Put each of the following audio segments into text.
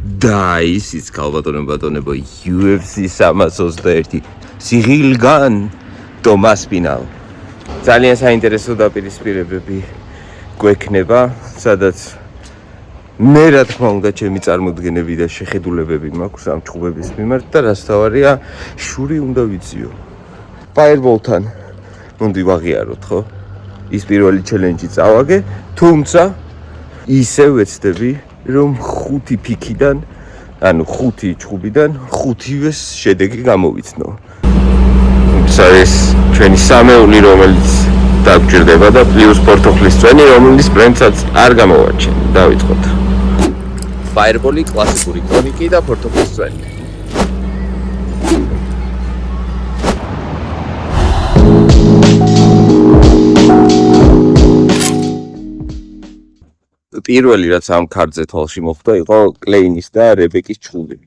და ისიც ქალბატონებო UFC 321 სიღილგან ტომას ფინალ. ძალიან საინტერესო დაპირისპირებები გვექნება, სადაც მე რა თქმა უნდა ჩემი წარმოდგენები და შეხედულებები მაქვს ამ ჩხუბების მიმართ და რაც თავარია შური უნდა ვიციო. Fireball-თან უნდა ვაღიაროთ, ხო? ის პირველი ჩელენჯი წავაგე, თუმცა ისე ვეცდები რომ 5 ფიქიდან, ანუ 5 ჩხუბიდან 5-ვეს შედეგი გამოვიცნო. ეს არის ჩვენი სამეული, რომელიც დაგჭირდება და პლუს პორტოფლის წვენი, რომელიც ბრენდსაც არ გამოვარჩენ. დავიწყოთ. Fireball-ი, კლასიკური ტონიკი და პორტოფლის წვენი. პირველი რაც ამ ქარდზე თვალში მოხვდა იყო კლეინის და რებეკის ჩხუბი.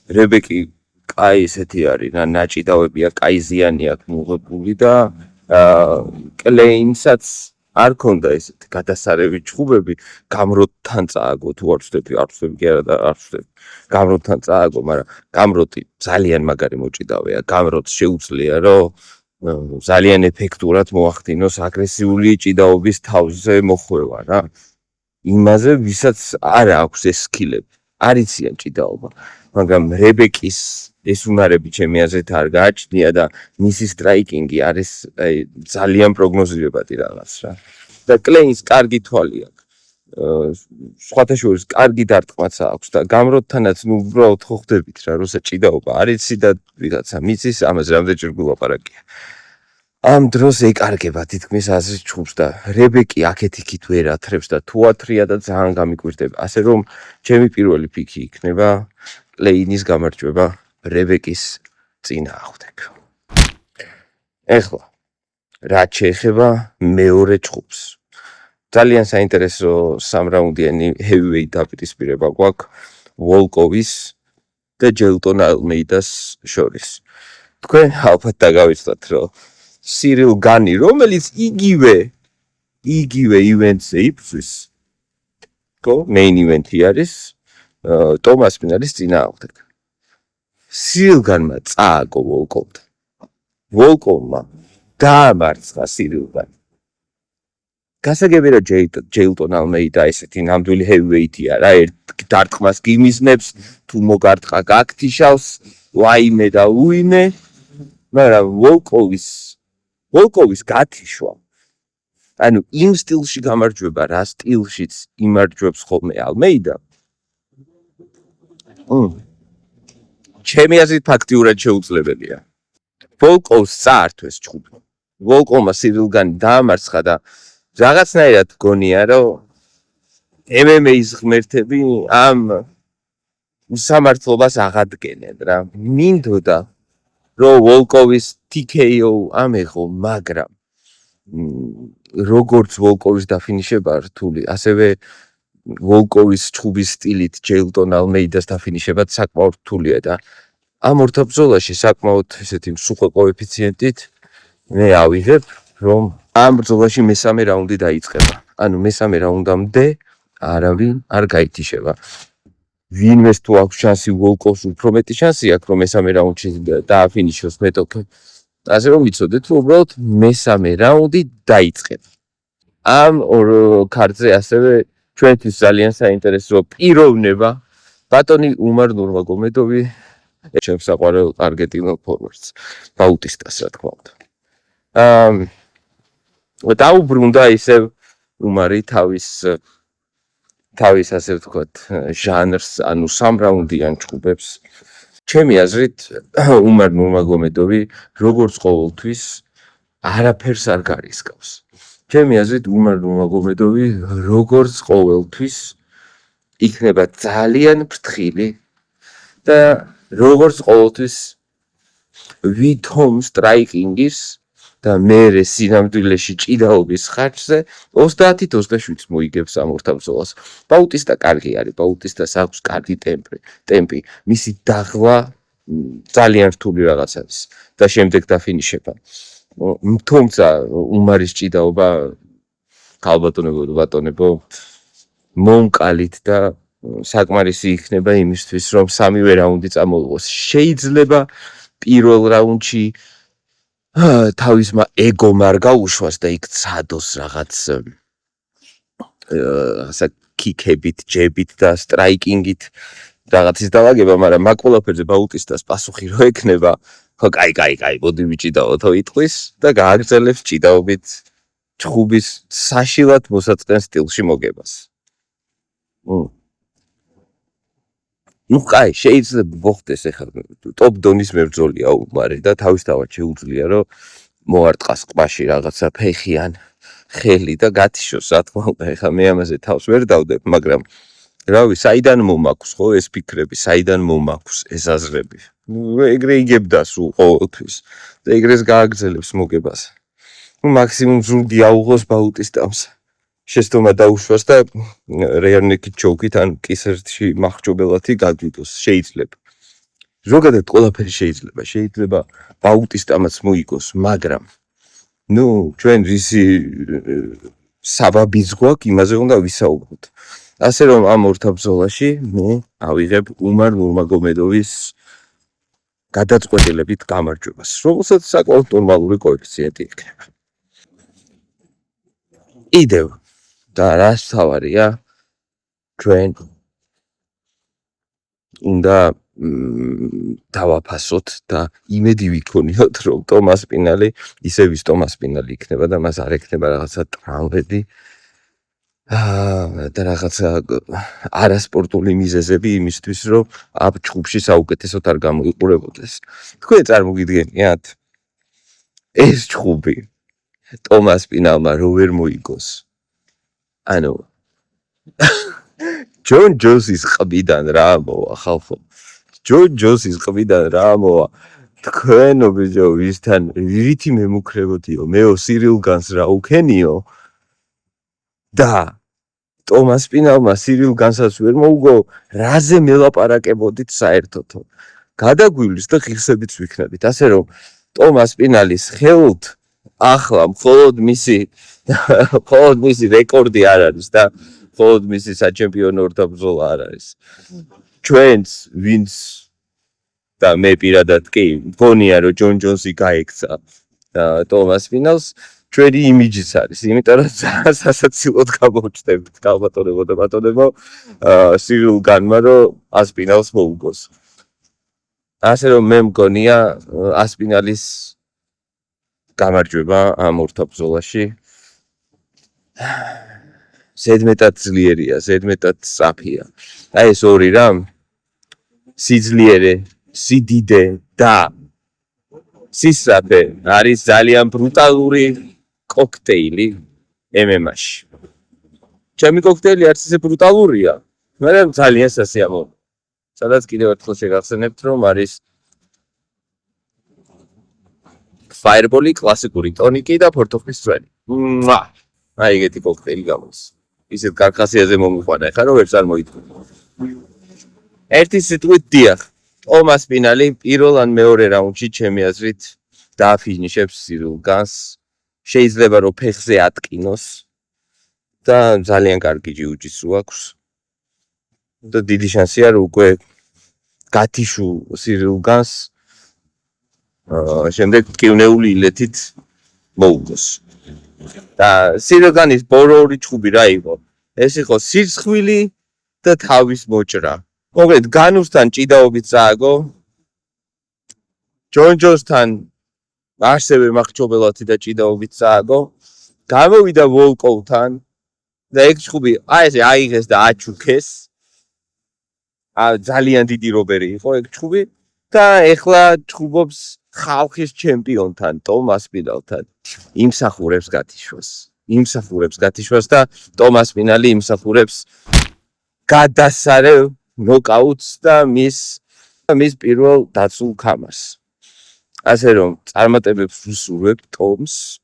რებეკი კაი ესეთი არის, ნაჭიდავებია, კაი ზიანი აქვს მიღებული და კლეინსაც არ ქონდა ესეთი გადასარევი ჩხუბები, გამროთთან წააგო თუ არ ვწდები კი არა და არ ვწდები. გამროთთან წააგო, მაგრამ გამროთი ძალიან მაგარი მოჭიდავეა. გამროთს შეუძლია რომ ძალიან ეფექტურად მოახდინოს აგრესიული ჭიდაობის თავზე მოხვევა რა. იმაზე, ვისაც არ აქვს ეს სკილები, არ იციან ჭიდაობა, მაგრამ რებეკის ეს უნარები ჩემი აზრით არ გააჩნია და მისი სტრაიკინგი არის ძალიან პროგნოზირებადი რაღაც რა. და კლეინს კარგი თვალი აქვს. სხვათა შორის კარგი დარტყმაც აქვს და გამროთთანაც ნუ უბრალოდ ხო ხდებით რა, როცა ჭიდაობა არ იცი და ვიღაცა მიცის, ამაზე რამდენჯერ გულაპარაკია. ამ დროს ეკარგება თითქმის აზრის ჩხუბს და რებეკი აქეთ-იქით ვერ ათრებს და თუ ათრია და ძალიან გამიკვირდება. ასე რომ ჩემი პირველი ფიქი იქნება კლეინის გამარჯვება რებეკის წინააღმდეგ. ეხლა რაც შეეხება მეორე ჩხუბს. ძალიან საინტერესო სამრაუნდიანი heavyweight დაპირისპირება გვაქვს ვოლკოვის და ჯელტონ ალმეიდას შორის. თქვენ ალბათ დაგავიწყდათ რომ Cyril Gane, რომელიც იგივე ივენტზე იფრვის, ხო, main event-ი არის ტომას ფინალის წინააღმდეგ. Cyril Gane-მა წააგო ვოლკოვთან. ვოლკოვმა დაამარცხა Cyril Gane. გასაგებია რომ ჯეილტონ ალმეიდა ესეთი ნამდვილი heavyweight-ია რა, ერთ დარტყმას გიმიზნებს, თუ მოგარტყა გაქთიშავს, ვაიმე და უიმე, მაგრამ ვოლკოვის გათიშვა. ანუ იმ სტილში გამარჯვება, რა სტილშიც იმარჯვებს ხოლმე ალმეიდა. ჩემი აზრით ფაქტიურად შეუძლებელია. ვოლკოვს წაართვეს ჩხუბი. ვოლკოვმა Cyril Gane დაამარცხა და რაღაცნაირად გონია რომ MMA-ის ღმერთები ამ უსამართლობას აღადგენენ რა. მინდოდა რომ ვოლკოვის TKO ამეღო, მაგრამ როგორც ვოლკოვის დაფინიშება რთული, ასევე ვოლკოვის ჩხუბის სტილით ჯეილტონ ალმეიდას დაფინიშებაც საკმაოდ რთულია და ამ ორთა ბრძოლაში საკმაოდ ესეთი მსუხე კოეფიციენტით მე ავიღებ, რომ ამ ბრძოლაში მესამე რაუნდი დაიწყება. ანუ მესამე რაუნდამდე არავინ არ გაითიშება. ვინმეს თუ აქვს შანსი ვოლკოვს უფრო მეტი შანსი აქვს რომ მესამე რაუნდში დააფინიშოს მეტოქე. ასე რომ იცოდეთ რომ უბრალოდ მესამე რაუნდი დაიწყება. ამ ორ ქარდზე ასევე ჩვენთვის ძალიან საინტერესო პიროვნება ბატონი უმარ ნურმაგომედოვი ჩემს საყვარელ არგენტინელ ფორვარდს ბაუტისტას რა თქმა უნდა. დაუბრუნდა ისევ უმარი თავის ასე ვთქვათ ჟანრს, ანუ სამრაუნდიან ჩხუბებს. ჩემი აზრით უმარ ნურმაგომედოვი როგორც ყოველთვის არაფერს არ გარისკავს. ჩემი აზრით უმარ ნურმაგომედოვი როგორც ყოველთვის იქნება ძალიან ფრთხილი და როგორც ყოველთვის ვითომ სტრაიკინგის და მერე სინამდვილეში ჭიდაობის ხარჯზე 30-27 მოიგებს ამ ორთა ბრძოლას. ბაუტისტა კარგი არის, ბაუტისტას აქვს კარგი ტემპი, მისი დაღლა ძალიან რთული რაღაც არის და შემდეგ დაფინიშება. თუმცა უმარის ჭიდაობა ქალბატონებო, ბატონებო, მომკალით და საკმარისი იქნება იმისთვის, რომ სამივე რაუნდი წამოიღოს. შეიძლება პირველ რაუნდში თავისმა ეგომ არ გაუშვას და იქ ცადოს რაღაც ასა კიკებით, ჯებით და სტრაიკინგით რაღაცის დავაგება, მაგრამ მაგ ყველაფერზე ბაუტისტას პასუხი რო ექნება, ხო, კაი, მოდი ვიჭიდაოთო იტყვის და გააგრძელებს ჭიდაობით ჩხუბის საშილად მოსაწყენ სტილში მოგებას. ნუ კაი, შეიძლება მოხდეს ახლა ტოპ დონის მებრძოლია უმარე და თავისთავად შეუძლია რომ მოარტყას ყბაში რაღაცა ფეხიან ხელი და გათიშოს, რა თქმა უნდა, ახლა მე ამაზე თავს ვერ დავდებ, მაგრამ რავი, საიდან მომაქვს ხო ეს ფიქრები, საიდან მომაქვს ეს აზრები? ეგრე იგებდა სულ ყოველთვის და ეგრეს გააგრძელებს მოგებას. მაქსიმუმ ზურგი აუღოს ბაუტისტამს. შეცდომა დაუშვას და რეალნეკით ჩოუკით ან კისერში მახრჭობელათი გაგვიდოს, შეიძლება. ზოგადად ყველაფერი შეიძლება ბაუტისტამაც მოიგოს, მაგრამ ჩვენ რისი საბაბიც გვაქვს, იმაზე უნდა ვისაუბროთ. ასე რომ ამ ორთაბრძოლაში მე ავიღებ უმარ ნურმაგომედოვის გადაწყვეტილებით გამარჯვებას, რომელსაც საკმაოდ ნორმალური კოეფიციენტი იქნება. კიდევ და რას თავარია, ჩვენ უნდა დავაფასოთ და იმედი ვიქონიოთ, რომ ტომას პინალი ისევ ის ტომას პინალი იქნება და მას არ ექნება რაღაცა ტრამვები და რაღაცა არასპორტული მიზეზები იმისთვის, რომ ამ ჩხუბში საუკეთესოდ არ გამოიყურებოდეს. თქვენ წარმოგიდგენიათ ეს ჩხუბი ტომას პინალმა რო ვერ მოიგოს. ანუ ჯონ ჯონსის ყბიდან რა მოვა ხალხო? ჯონ ჯონსის ყბიდან რა მოვა? თქვენო ბიჭო, ვისთან ვითი მემუქრებოდიო, მეო სირილ განს რა უქენიო და ტომას პინალმა სირილ განსაც ვერ მოუგო, რაზე მელაპარაკებოდით საერთოდო. გადაგვივლის და ღირსებიც ვიქნებით. ასე რომ ტომას პინალის ხელთ ახლა მხოლოდ მისი რეკორდი არ არის და მხოლოდ მისი საჩემპიონო ორთაბრძოლა არ არის. ჩვენც ვინც და მე პირადად კი მგონია რომ ჯონ ჯონსი გაექცა ტომას პინალს, ჩვენი იმიჯიც არის, იმიტომ რომ ძალიან სასაცილოდ გამოჩნდებით ქალბატონებო და ბატონებო სირილ განმა რომ ასპინალს მოუგოს. ასე რომ მე მგონია ასპინალის გამარჯვება ამ ორთაბრძოლაში ზედმეტად ძლიერია, ზედმეტად სწრაფია. აი ეს ორი რამ, სიძლიერე, სიდიდე და სისწრაფე არის ძალიან ბრუტალური კოქტეილი MMA-ში. ჩემი კოქტეილი არც ისე ბრუტალურია, მაგრამ ძალიან სასიამოვნო. სადაც კიდევ ერთხელ შეგახსენებთ, რომ არის ფაიერბოლი, კლასიკური ტონიკი და ფორტოხის წვენი. აი ეგეთი კოქტეილი გამოდის. ისეთ კარკასიაზე მომიყვანა, ხა რომ ვერც არ მოიწვია. ერთი სიტყვით დიახ, ტომას პინალი პირველ ან მეორე რაუნდში ჩემი აზრით დააფინიშებს სირილ განს. შეიძლება რომ ფეხზე ატკინოს და ძალიან კარგი ჯიუჯიტსუ აქვს. და დიდი შანსია რომ უკვე გათიშუ სირილ განს შემდეგ მტკივნეული ილეთით მოუგოს. და სირილ განის ბოროური ჩხუბი რა იყო? ეს იყო სირცხვილი და თავის მოჭრა. მოკლედ განუსთან ჭიდაობით წააგო. ჯონ ჯონსთან ასევე მახრჭობელათი და ჭიდაობით წააგო. გამოვიდა ვოლკოვთან და ეგ ჩხუბი ესე აიღეს და აჩუქეს. ძალიან დიდი რობერი იყო ეგ ჩხუბი და ეხლა ჩხუბობს ხალხის ჩემპიონთან, ტომას პინალთან. იმსახურებს გათიშვას და ტომას პინალი იმსახურებს გადასარევ ნოკაუტს და მის პირველ დაცულ ქამარს. ასე რომ წარმატებებს ვსურვებ ტომს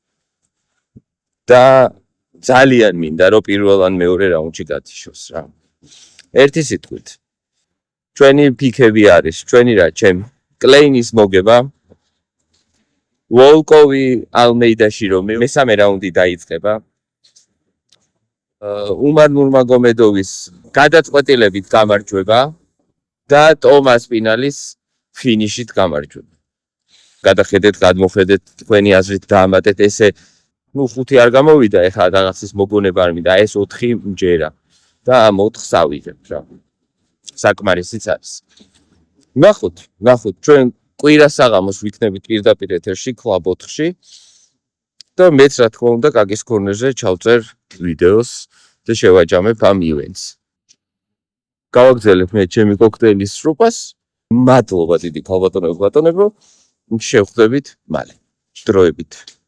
და ძალიან მინდა რომ პირველ ან მეორე რაუნდში გათიშოს რა. ერთი სიტყვით. ჩვენი პიკები არის, ჩვენი რა, ჩემი კლეინის მოგება. ვოლკოვი ალმეიდაში რომ მესამე რაუნდი დაიწყება. უმარ ნურმაგომედოვის გადაწყვეტილებით გამარჯვება და ტომას პინალის ფინიშით გამარჯვება. გადახედეთ, გადმოხედეთ თქვენი აზრით დაამატეთ ესე ნუ 5 არ გამოვიდა ეხლა რაღაცის მოგონება არ მინდა ეს 4 მჯერა და ამ 4-ს ავიღებ რა. საკმარისიც არის. ნახოთ ჩვენ კვირა საღამოს ვიქნებით პირდაპირ ეთერში კლუბ 4-ში და მეც რა თქმა უნდა კაკის კორნერზე ჩავწერ ვიდეოს და შევაჯამებ ამ ივენტს. გავაგზავნებ მე ჩემი კოქტეილის სრუპას. მადლობა დიდი ქალბატონებო, შევხვდებით მალე. დროებით.